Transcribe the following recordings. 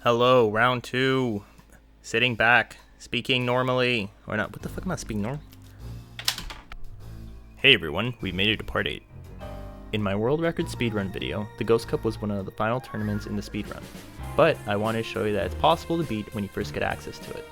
Hello, round 2. Sitting back, speaking normally. Or not, what the fuck am I speaking normal? Hey everyone, we've made it to part 8. In my world record speedrun video, the Ghost Cup was one of the final tournaments in the speedrun. But I wanted to show you that it's possible to beat when you first get access to it.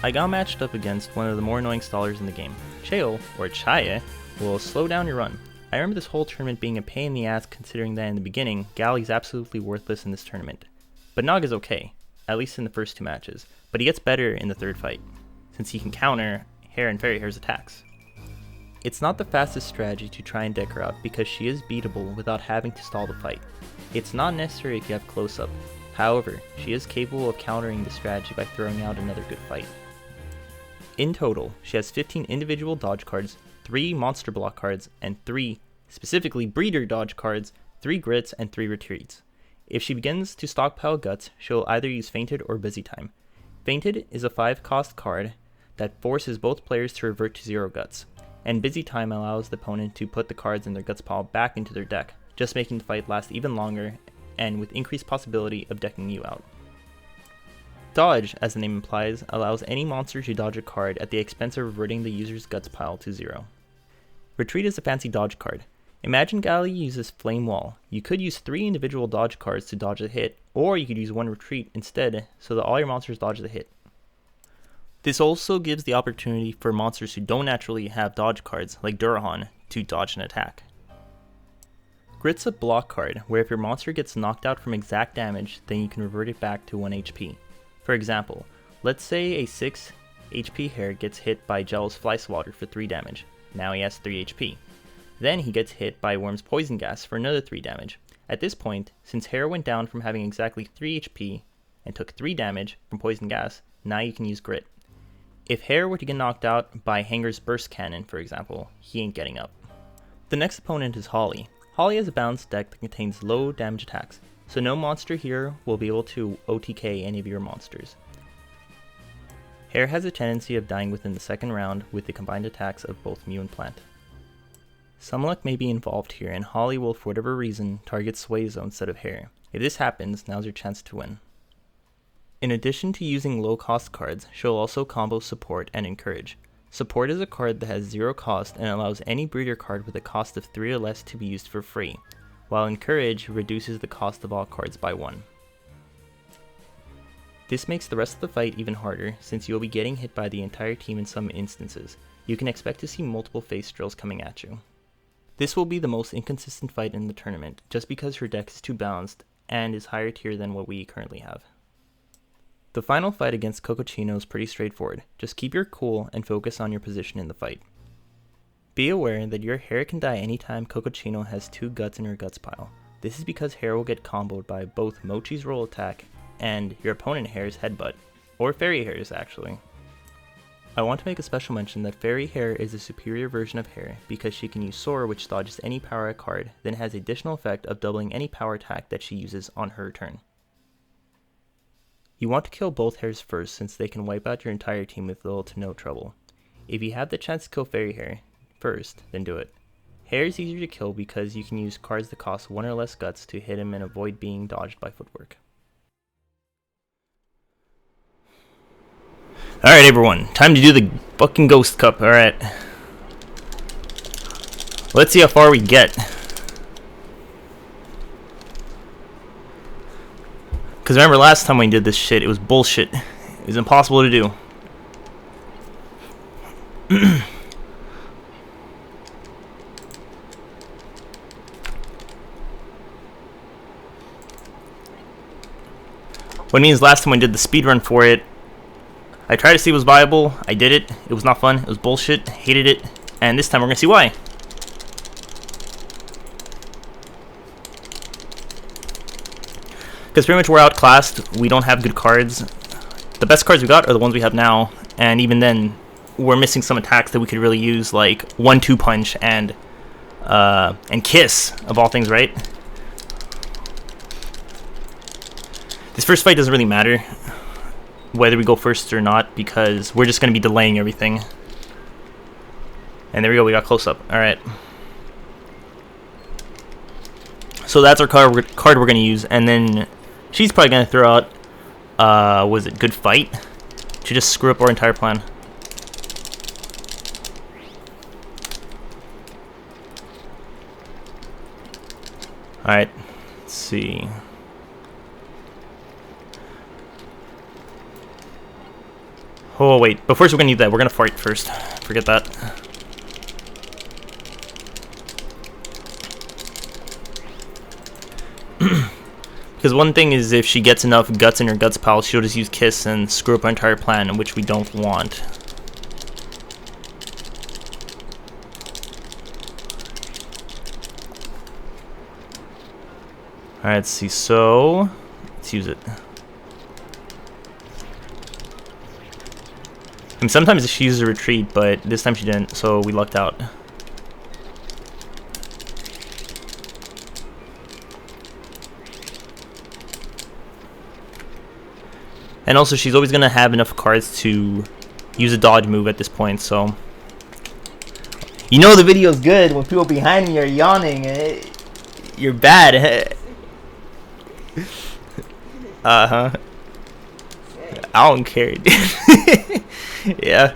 I got matched up against one of the more annoying stallers in the game. Chael, or Chaye, will slow down your run. I remember this whole tournament being a pain in the ass considering that in the beginning, Galli's absolutely worthless in this tournament. But Nog is okay, at least in the first 2 matches, but he gets better in the 3rd fight, since he can counter Hair and Fairy Hair's attacks. It's not the fastest strategy to try and deck her out because she is beatable without having to stall the fight. It's not necessary if you have close-up, however, she is capable of countering the strategy by throwing out another good fight. In total, she has 15 individual dodge cards, 3 monster block cards, and 3, specifically breeder dodge cards, 3 grits, and 3 retreats. If she begins to stockpile guts, she'll either use Fainted or Busy Time. Fainted is a 5-cost card that forces both players to revert to 0 guts, and Busy Time allows the opponent to put the cards in their guts pile back into their deck, just making the fight last even longer and with increased possibility of decking you out. Dodge, as the name implies, allows any monster to dodge a card at the expense of reverting the user's guts pile to 0. Retreat is a fancy dodge card. Imagine Galli uses Flame Wall. You could use 3 individual dodge cards to dodge a hit, or you could use 1 retreat instead so that all your monsters dodge the hit. This also gives the opportunity for monsters who don't naturally have dodge cards, like Durahan, to dodge an attack. Grit's a block card, where if your monster gets knocked out from exact damage, then you can revert it back to 1 HP. For example, let's say a 6 HP Hair gets hit by Gel's Fly Swatter for 3 damage. Now he has 3 HP. Then he gets hit by Worm's Poison Gas for another 3 damage. At this point, since Hair went down from having exactly 3 HP and took 3 damage from Poison Gas, now you can use Grit. If Hair were to get knocked out by Hanger's Burst Cannon, for example, he ain't getting up. The next opponent is Holly. Holly has a balanced deck that contains low damage attacks, so no monster here will be able to OTK any of your monsters. Hair has a tendency of dying within the 2nd round with the combined attacks of both Mew and Plant. Some luck may be involved here, and Holly will, for whatever reason, target Swayzo instead of Hair. If this happens, now's your chance to win. In addition to using low-cost cards, she'll also combo Support and Encourage. Support is a card that has 0 cost and allows any breeder card with a cost of 3 or less to be used for free, while Encourage reduces the cost of all cards by 1. This makes the rest of the fight even harder, since you'll be getting hit by the entire team in some instances. You can expect to see multiple face drills coming at you. This will be the most inconsistent fight in the tournament, just because her deck is too balanced and is higher tier than what we currently have. The final fight against Cocochino is pretty straightforward. Just keep your cool and focus on your position in the fight. Be aware that your Hair can die anytime Cocochino has 2 guts in her guts pile. This is because Hair will get comboed by both Mochi's roll attack and your opponent Hair's headbutt, or Fairy Hair's actually. I want to make a special mention that Fairy Hair is a superior version of Hair because she can use Soar, which dodges any power card, then has the additional effect of doubling any power attack that she uses on her turn. You want to kill both Hairs first since they can wipe out your entire team with little to no trouble. If you have the chance to kill Fairy Hair first, then do it. Hair is easier to kill because you can use cards that cost 1 or less guts to hit him and avoid being dodged by footwork. Alright everyone, time to do the fucking Ghost Cup, alright. Let's see how far we get. Because remember last time we did this shit, it was bullshit. It was impossible to do. What means last time we did the speedrun for it, I tried to see if it was viable, I did it, it was not fun, it was bullshit, hated it, and this time we're gonna see why. Because pretty much we're outclassed, we don't have good cards. The best cards we got are the ones we have now, and even then, we're missing some attacks that we could really use, like 1-2 Punch and Kiss, of all things, right? This first fight doesn't really matter whether we go first or not, because we're just going to be delaying everything. And there we go, we got close up. Alright. So that's our card we're going to use, and then She's probably gonna throw out, was it good fight? To just screw up our entire plan. Alright, let's see. Oh wait, but first we're gonna need that. We're gonna fight first. Forget that. Because one thing is, if she gets enough guts in her guts pile, she'll just use Kiss and screw up our entire plan, which we don't want. Alright, let's see. So, let's use it. And sometimes she uses a retreat, but this time she didn't, so we lucked out. And also, she's always going to have enough cards to use a dodge move at this point, so... You know the video's good when people behind me are yawning. You're bad. Uh-huh. I don't care. Yeah.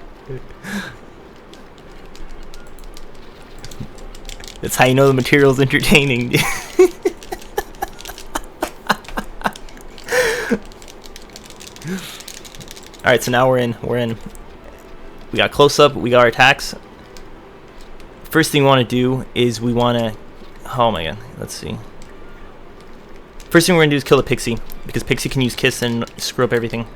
That's how you know the material's entertaining. Alright, so now we're in. We got close up, we got our attacks. First thing we want to do is we want to... Oh my god, let's see. First thing we're going to do is kill the Pixie, because Pixie can use Kiss and screw up everything.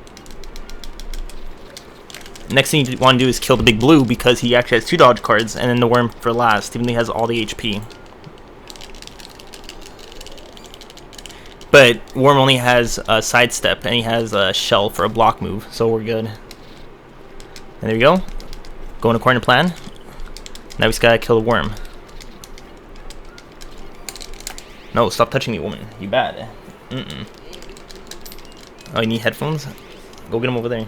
Next thing you want to do is kill the big blue, because he actually has 2 dodge cards, and then the worm for last, even though he has all the HP. But worm only has a sidestep, and he has a shell for a block move, so we're good. And there we go. Going according to plan. Now we just gotta kill the worm. No, stop touching me, woman. You bad. Oh, you need headphones? Go get them over there.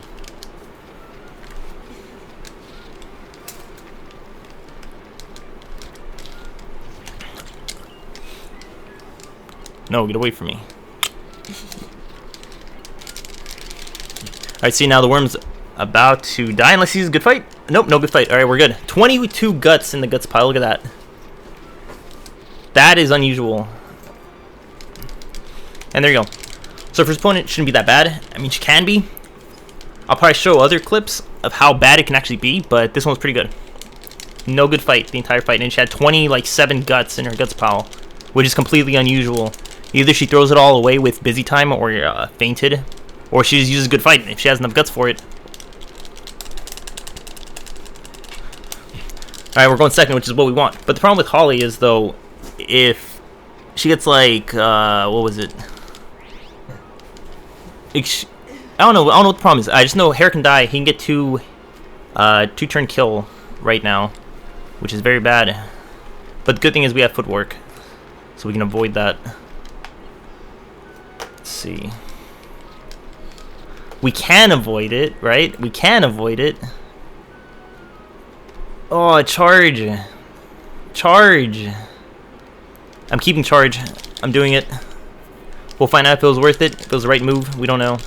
No, get away from me. Alright, see, now the worm's about to die unless he's a good fight. Nope, no good fight. Alright, we're good. 22 guts in the guts pile. Look at that. That is unusual. And there you go. So first opponent shouldn't be that bad. I mean, she can be. I'll probably show other clips of how bad it can actually be, but this one's pretty good. No good fight the entire fight. And she had 7 guts in her guts pile, which is completely unusual. Either she throws it all away with busy time or fainted, or she just uses good fight if she has enough guts for it. Alright, we're going second, which is what we want. But the problem with Holly is, though, if she gets like, what was it? I don't know what the problem is. I just know Hair can die. He can get 2 turn kill right now, which is very bad. But the good thing is we have footwork, so we can avoid that. Let's see. We can avoid it, right? We can avoid it. Oh, charge. Charge. I'm keeping charge. I'm doing it. We'll find out if it was worth it. If it was the right move. We don't know.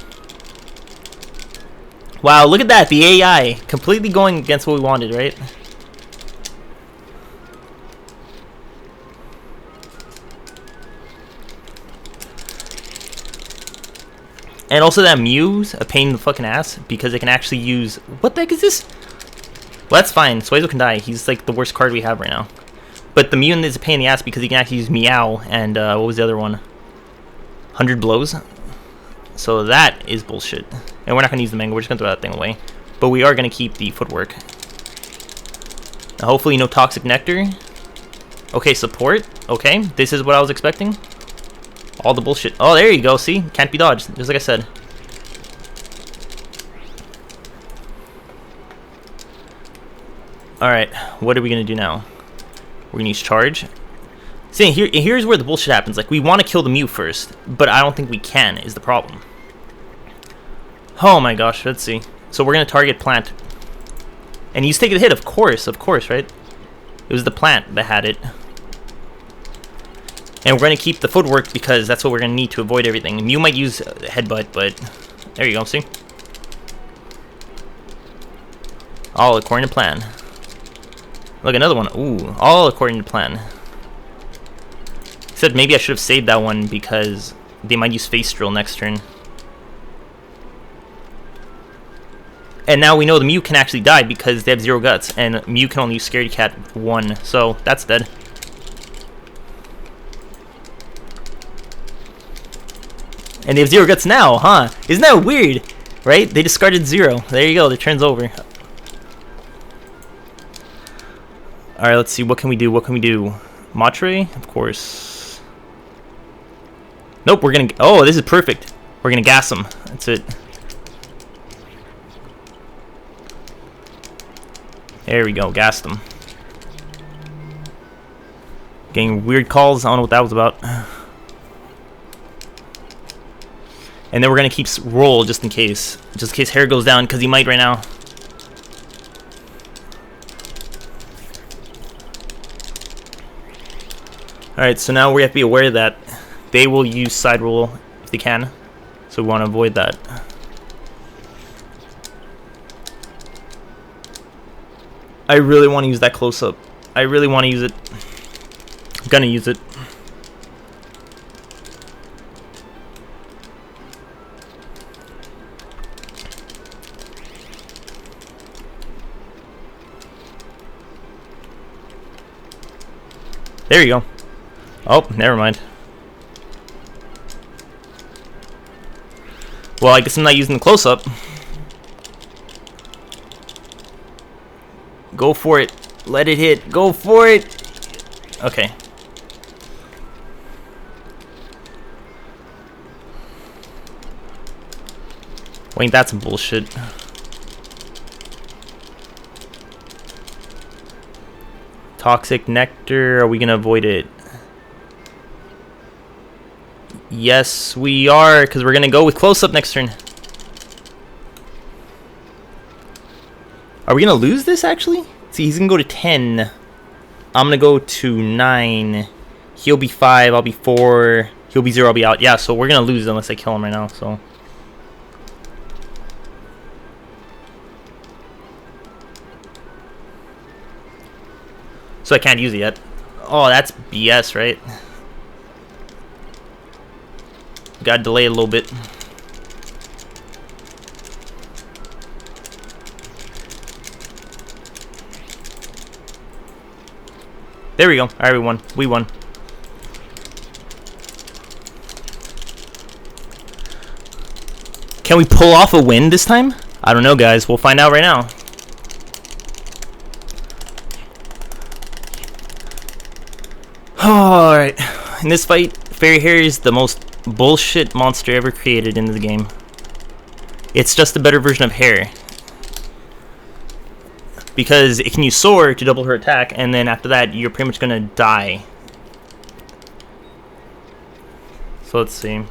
Wow, look at that. The AI. Completely going against what we wanted, right? And also that Mew's a pain in the fucking ass, because it can actually use... What the heck is this? Well, that's fine. Suezo can die. He's like the worst card we have right now. But the Mew is a pain in the ass because he can actually use Meow and what was the other one? 100 blows. So that is bullshit. And we're not going to use the Mango. We're just going to throw that thing away. But we are going to keep the footwork. Now, hopefully no Toxic Nectar. Okay, support. Okay, this is what I was expecting. All the bullshit. Oh, there you go. See? Can't be dodged. Just like I said. Alright, what are we going to do now? We're going to use charge. See, here's where the bullshit happens. Like, we want to kill the Mew first, but I don't think we can, is the problem. Oh my gosh, let's see. So we're going to target plant. And he's taking the hit, of course, right? It was the plant that had it. And we're going to keep the footwork because that's what we're going to need to avoid everything. Mew might use headbutt, but there you go, see? All according to plan. Look, another one. Ooh, all according to plan. Except maybe I should have saved that one because they might use face drill next turn. And now we know the Mew can actually die because they have 0 guts, and Mew can only use Scaredy Cat 1, so that's dead. And they have 0 guts now, huh? Isn't that weird? Right? They discarded 0. There you go, the turn's over. Alright, let's see, what can we do? What can we do? Matre? Of course. Nope, we're gonna... Oh, this is perfect. We're gonna gas them. That's it. There we go, gas them. Getting weird calls, I don't know what that was about. And then we're gonna keep roll just in case. Just in case hair goes down, because he might right now. Alright, so now we have to be aware that they will use side roll if they can. So we want to avoid that. I really want to use that close up. I really want to use it. I'm gonna use it. There you go. Oh, never mind. Well, I guess I'm not using the close-up. Go for it. Let it hit. Go for it. Okay. Wait, that's some bullshit. Toxic Nectar. Are we gonna avoid it? Yes, we are, because we're gonna go with close-up next turn. Are we gonna lose this actually? See, he's gonna go to 10. I'm gonna go to 9. He'll be 5. I'll be 4. He'll be 0. I'll be out. Yeah, so we're gonna lose unless I kill him right now. So. So I can't use it yet. Oh, that's BS, right? Gotta delay a little bit. There we go. Alright, we won. We won. Can we pull off a win this time? I don't know, guys. We'll find out right now. Alright. In this fight, Fairy Hair is the most bullshit monster ever created in the game. It's just a better version of Hair. Because it can use Soar to double her attack, and then after that, you're pretty much gonna die. So let's see.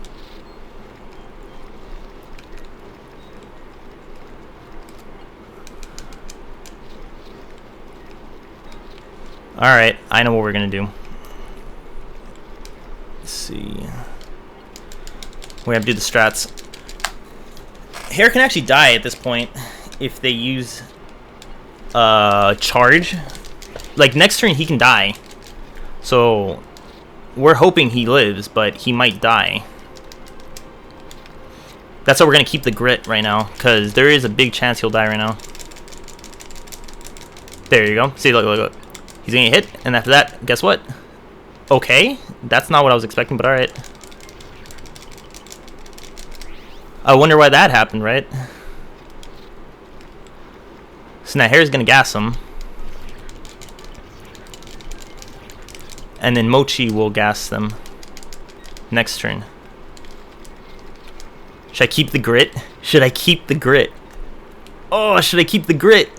Alright, I know what we're gonna do. Let's see. We have to do the strats. Hair can actually die at this point if they use charge. Like next turn he can die, so we're hoping he lives, but he might die. That's why we're gonna keep the grit right now, because there is a big chance he'll die right now. There you go. See, look. He's gonna get hit, and after that, guess what? Okay, that's not what I was expecting, but alright. I wonder why that happened, right? So now Hair's gonna gas him. And then Mochi will gas them next turn. Should I keep the grit? Should I keep the grit? Oh, should I keep the grit?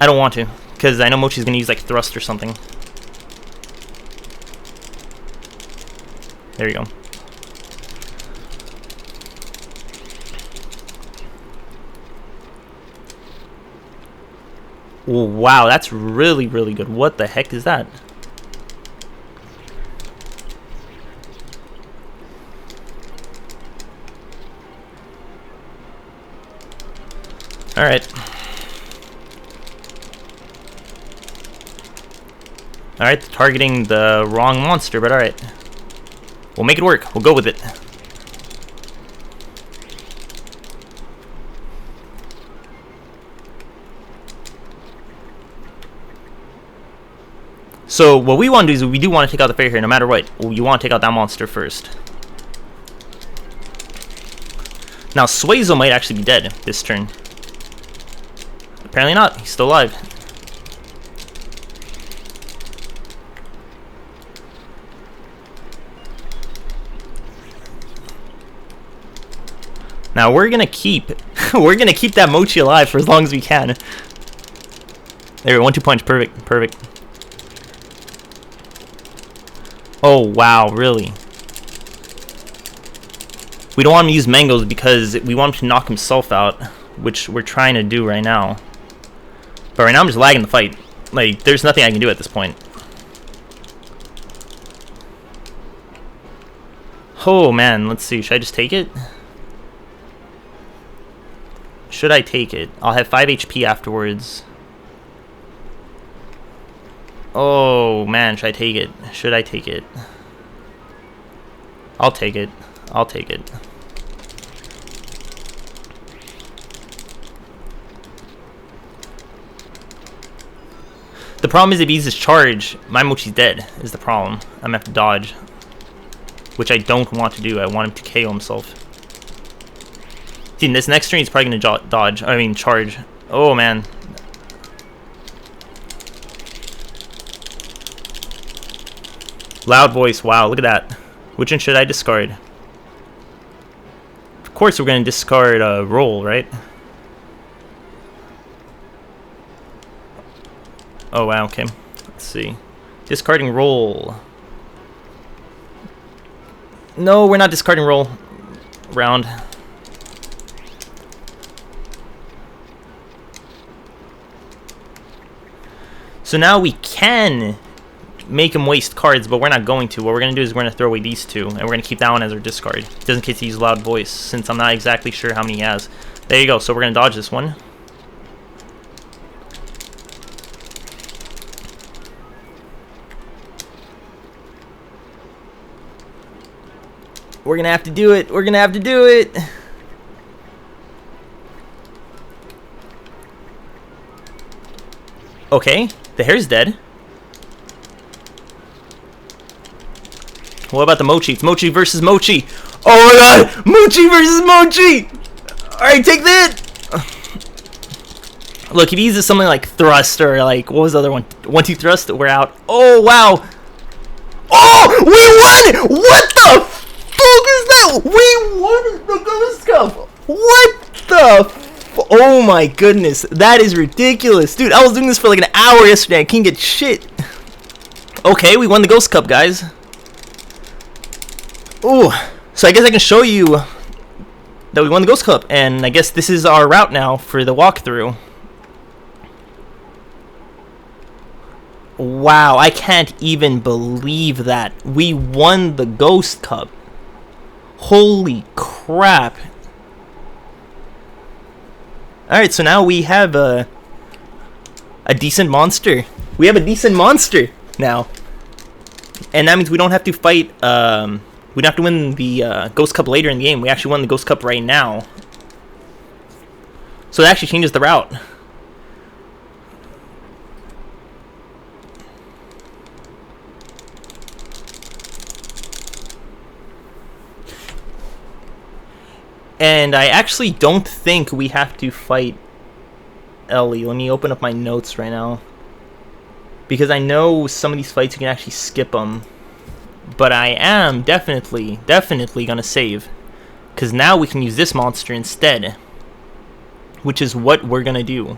I don't want to, because I know Mochi's gonna use like thrust or something. There you go. Wow, that's really, really good. What the heck is that? Alright. Alright, targeting the wrong monster, but alright. We'll make it work. We'll go with it. So what we want to do is we do want to take out the fairy here no matter what. You want to take out that monster first. Now Suezo might actually be dead this turn. Apparently not. He's still alive. Now we're gonna keep that Mochi alive for as long as we can. There, 1-2 punch, perfect, perfect. Oh wow, really? We don't want him to use mangoes because we want him to knock himself out, which we're trying to do right now. But right now I'm just lagging the fight. Like, there's nothing I can do at this point. Oh man, let's see. Should I just take it? Should I take it? I'll have 5 HP afterwards. Oh man, should I take it? Should I take it? I'll take it. I'll take it. The problem is if he uses charge, my Mochi's dead, is the problem. I'm gonna have to dodge. Which I don't want to do. I want him to KO himself. See, in this next turn he's probably gonna dodge. I mean, charge. Oh man. Loud voice, wow, look at that. Which one should I discard? Of course we're going to discard roll, right? Oh wow, okay. Let's see. Discarding roll. No, we're not discarding roll. Round. So now we can make him waste cards, but we're not going to. What we're going to do is we're going to throw away these two, and we're going to keep that one as our discard, just in case he uses loud voice, since I'm not exactly sure how many he has. There you go. So we're going to dodge this one. We're going to have to do it. We're going to have to do it. Okay, the hair's dead. What about the Mochi? It's Mochi versus Mochi. Oh my god! Mochi versus Mochi! Alright, take that! Look, if he uses something like Thrust or like, what was the other one? 1-2 Thrust, we're out. Oh, wow! Oh! We won! What the fuck is that? We won the Ghost Cup! What the oh my goodness. That is ridiculous. Dude, I was doing this for like an hour yesterday. I can't get shit. Okay, we won the Ghost Cup, guys. Ooh, so I guess I can show you that we won the Ghost Cup, and I guess this is our route now for the walkthrough. Wow, I can't even believe that. We won the Ghost Cup. Holy crap. Alright, so now we have a decent monster. We have a decent monster now. And that means we don't have to fight, we don't have to win the Ghost Cup later in the game. We actually won the Ghost Cup right now. So it actually changes the route. And I actually don't think we have to fight Ellie. Let me open up my notes right now. Because I know some of these fights you can actually skip them. But I am definitely gonna save. Because now we can use this monster instead. Which is what we're gonna do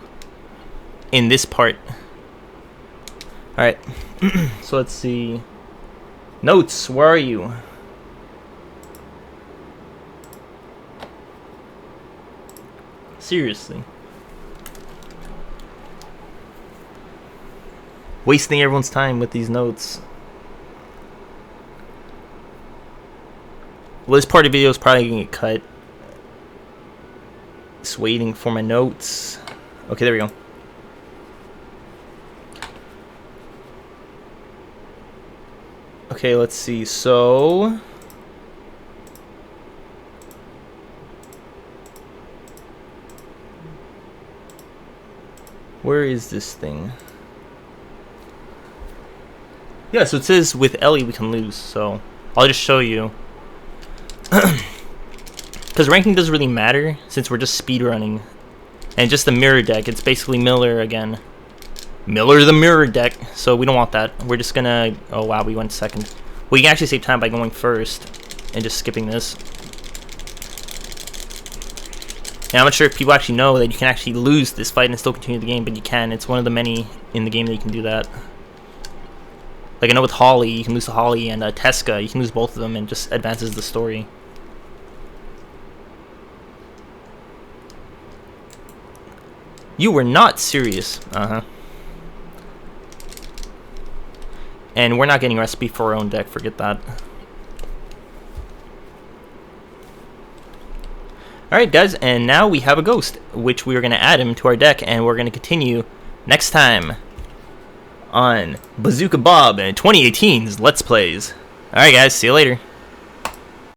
in this part. Alright. So let's see. Notes, where are you? Seriously. Wasting everyone's time with these notes. Well, this part of the video is probably gonna get cut. Just waiting for my notes. Okay, there we go. Okay, let's see. So where is this thing? Yeah, so it says with Ellie we can lose, so I'll just show you. Because ranking doesn't really matter since we're just speedrunning. And just the mirror deck, it's basically Miller again. Miller the mirror deck, so we don't want that. We're just gonna, oh wow, we went second. We can actually save time by going first and just skipping this. And I'm not sure if people actually know that you can actually lose this fight and still continue the game, but you can. It's one of the many in the game that you can do that. Like I know with Holly, you can lose to Holly, and Teska, you can lose both of them, and just advances the story. You were not serious. And we're not getting recipe for our own deck, forget that. Alright guys, and now we have a ghost, which we are going to add him to our deck, and we're going to continue next time on Bazooka Bob and 2018's Let's Plays. Alright guys, see you later.